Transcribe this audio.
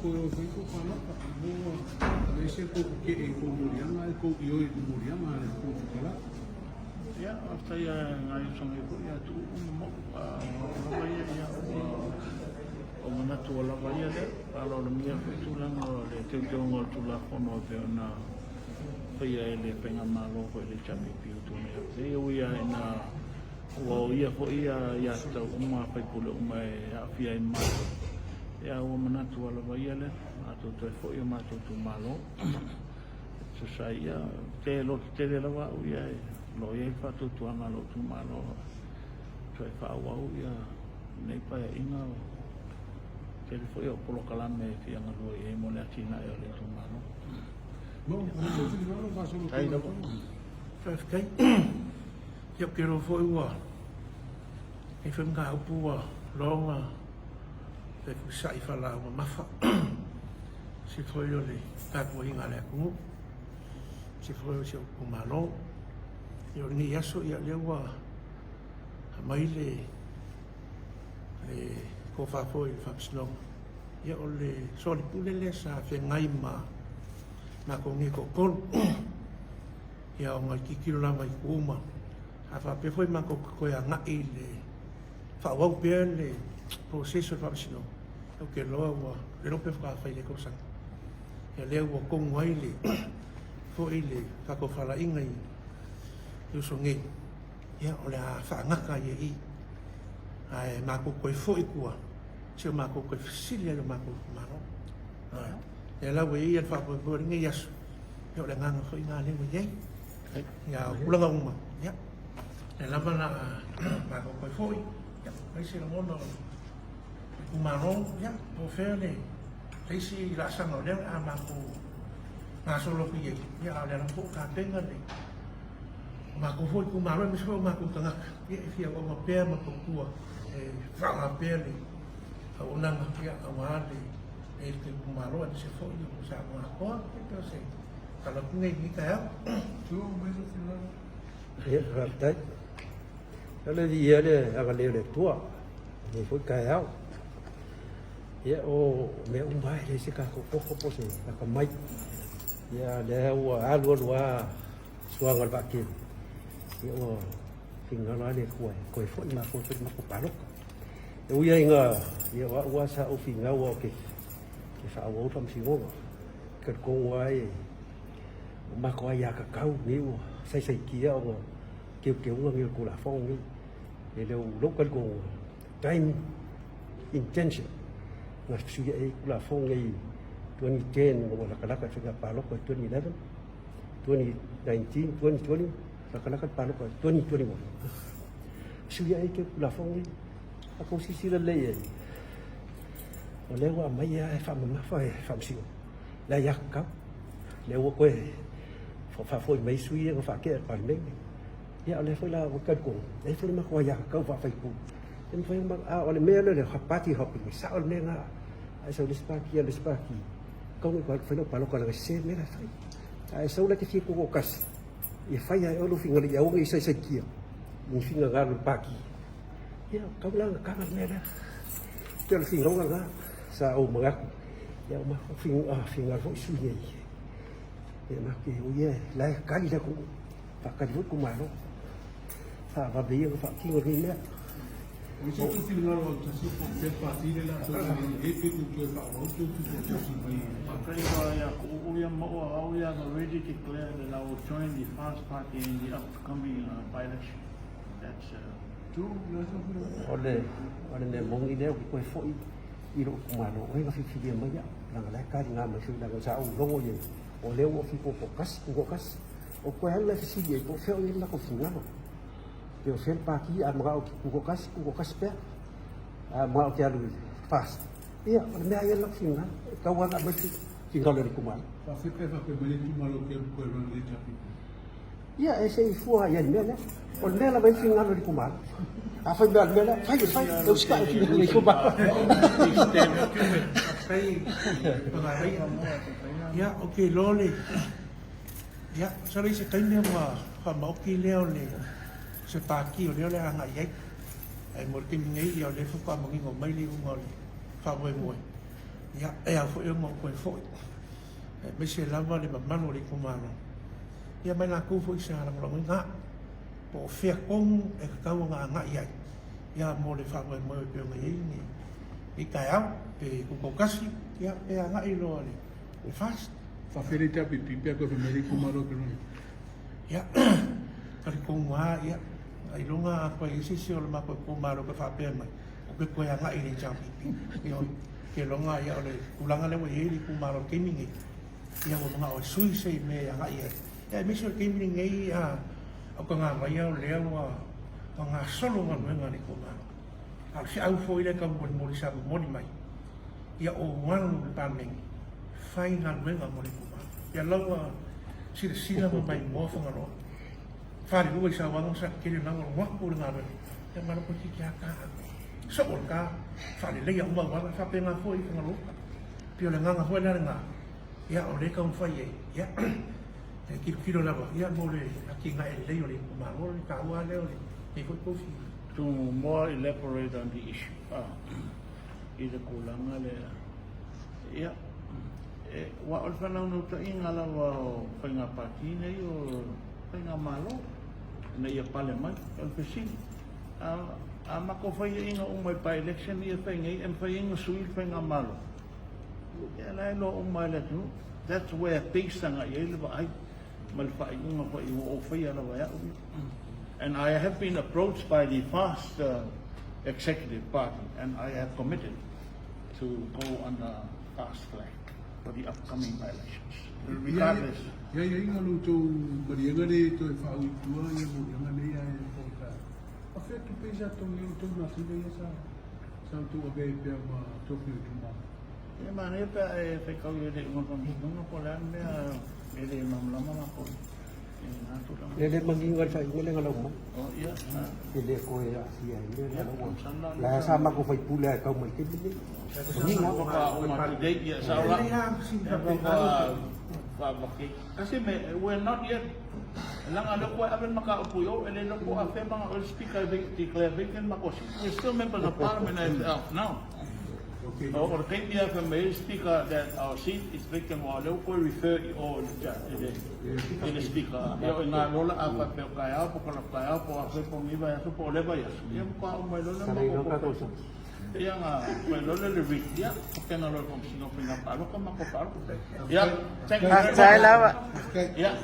ko foi ko fala mo talvez ko ke ko muriama ko yo muriama ko kala ya after ya ngai song ko ya tu mo ya o mana tu la vai le alo le mia tu la no le te ngol tu la kono pe na ia ele penga malo ko le chapi piu tu me e o ia na o ia ko ia ya sta uma pa ko le uma a fia in malo ia o mana tu ala vai ele a to fo ia ma tu malo so sai ia te lo te le wa ia lo ia fa tu malo tu malo so fa wa ia nei pa ina te fo ia polo kalame fia ngalo e mo le tina e le tu malo bom ai no faz kai eu quero foi o e foi um carro pua longa e fui sair falar uma mafa se foi ali tá com inga le ku se foi o seu malo eu ni aso ia lewa mai le ko fa foi fa sno ia ole soli pule le sa fe ngai ma na ko ngi ko kon ia o mai kikilo la mai kuma a fa pe foi ma ko ya nga ile fa wa pe le processo fa sino o que lo wa le no pe fa fa ile ko sa ia le wo ko ngai le fo ile fa ko fa la ingai yo so ngi ia o le a fa nga ka ye i ai ma ko fo i kua se ma ko fisilia le ma ko ma no e la we ia fa po ngi yasu yo le nga fo inga le ye ya ulanga uma ya e la bana ma ko foi ya ai se mo no marron ya po fele ai si la sang no le a ma ko na solo ki ya le la po ka tenga le ma ko foi ku marron mi so ma ko tanga e fia ko ma pe ma ko tua e fa ma pele a una ya a ma le e te ku marron se foi ko sa ma ko entonces kalau ku ngai ni ka tu me so fina Iya, raptai. Kalau dia le agak le tua, ni foi kaya. Ya o me umbai le sika ko ko se ka mai. Ya le wa alu wa suang al bakin. Ya o tinggal le ko foi ma ko palok. Ya inga ya wa sa o finga wa ke. Ke fa wo tam si wo. Ke ko wai. Ma ko ya ka kau ni wo. Sai kia o kêu người của là phong đi để đâu lúc cái của time intention là suy nghĩ của là phong ngay 2010 mà là cái cái chuyện là lúc 2011 2019 2020 là cái lúc 2021 suy nghĩ kêu là phong đi aku sisi lelai oleh wa mai phạm mà phạm siêu là yak cấp nếu quê phải phơi mấy suy nó phải cái bản mình ya oleh phải là cái cùng đấy phải mà coi câu và phải cùng nên phải mà oleh mẹ nó để học party hopping sao oleh nga ai sao dispaki câu cái phải nó phải nó là xem mẹ là phải ai sao là cái gì cũng có ya phải ai oleh fingal ya ông ấy sai kia mình fingal ngar pagi ya câu là cái mẹ đó cho là fingal ngar sao mà ya mà fingal vội suy nghĩ mà cái ôi lại cái gì đó cũng phải cái vút cũng mà nó phải và bây giờ phải khi người nghe mi so tu fina lo ta si po pe partire la to e pe ku tu fa o tu si mai okay ya we are already declared that I will join the first party in the upcoming by-election. That's tu la so oleh ne mong ide ko ko foi iro kuma no ai ka fi dia mai ya lang la ka nga ma su lang sa o longo ye o le o fi ko kas o ko hala si ye ko fe o la ko fina no yo fel pa ki a ma ko kas pe a ma o lu fast ia me ai la fina ka wa na ba ki ka le kuma fa fe pe me tu malo ke ko ron le tapi ia ese fu ya me la o me la ba fina le kuma a fa ba me la fa eu ska ki le kuma ya okay lole ya sabi se kai me wa fa ma ki leo le se pa ki o leo le anga ye ai mo ki ngai yo le fa ma ngi ngo mai li ngo le fa mo Ya, a fo eu mo koe fo. Me se lava le mamano le kumano. Ya mai la ku fo isa la mo nga. Po fia kong e ka nga nga ia. Ya mo le fa mo pe ngai ni. I ka au pe ku ko kasi ya pe nga i lo le. E fast. Whawhereta pipi pia koe whamere kumaro ke roi. Ya. Kari kong wa ya. Ai longa ko i sisi o le ma ko kumaro ke fa pe mai. O ke ko nga i le cha pipi. Yo ke longa ia ole ulanga le wei ri kumaro ke mingi. Ia mo nga o sui sei me nga ia. Ya me so ke mingi a o ka nga mai o le wa o nga solo nga nga ni kumaro. Al si au fo ile ka mo li sa mo ni mai. Ia o wan pa mingi. Fai nga nga mo ni kumaro. Ia lawa sila mo mai mo fa nga ro. Fari lu sa wa sa ke le nga wa ko nga ro. Ia ma ko ki ka so ka fa le ya uma wa fa pe nga foi nga lo pio le nga foi la nga ya o le ka un foi ya e ki lo la ya mo le aki nga le yo le ma lo ka wa le e ko ko fi To more elaborate on the issue, ida kulanga le ya wa al fa no ta inga la wa fa nga patine yo fa nga malo na ia pale mai al pesin a mako fa inga mai pa election ia fa ngai em fa inga suil fa nga malo ya la lo mai le tu that's where things nga ia le ai mal fa inga fa i o fa ya la ya. And I have been approached by the FAST executive party, and I have committed to go on the FAST flag for the upcoming elections. Regardless. Ya inga lo to marianga le to e whau i tua ia mo ianga le ia e whauta. A whea tu pesa to i to na sila ia sa tu a vei pia ma toki o tu ma. Ya mana pa e whekau i re unga pamihunga po lan mea e re mamlama ma po. Le mangingal sa inyo le ngalaw mo. Oh, iya. Le ko ya siya le ngalaw. La sama ko fai pula ka mo itin ni. Hindi nga ko pa umatugay ya sa wala. Kasi we're not yet. Lang ano ko aben makaupuyo, ele no ko afe mga oil speaker declare vacant makosi. We're still members of parliament now. Okay. Or can we have a mayor speaker that our seat is vacant while local refer all the speaker. Yo nga lola apa pe kaya po kala kaya po afe po mi ba so po le ba ya. Yung pa may lola mo ko. Kaya nga may lola le week ya. Kaya na lola kung sino pinapalo ka makoparo. Yeah. Thank you. Salamat. Yeah.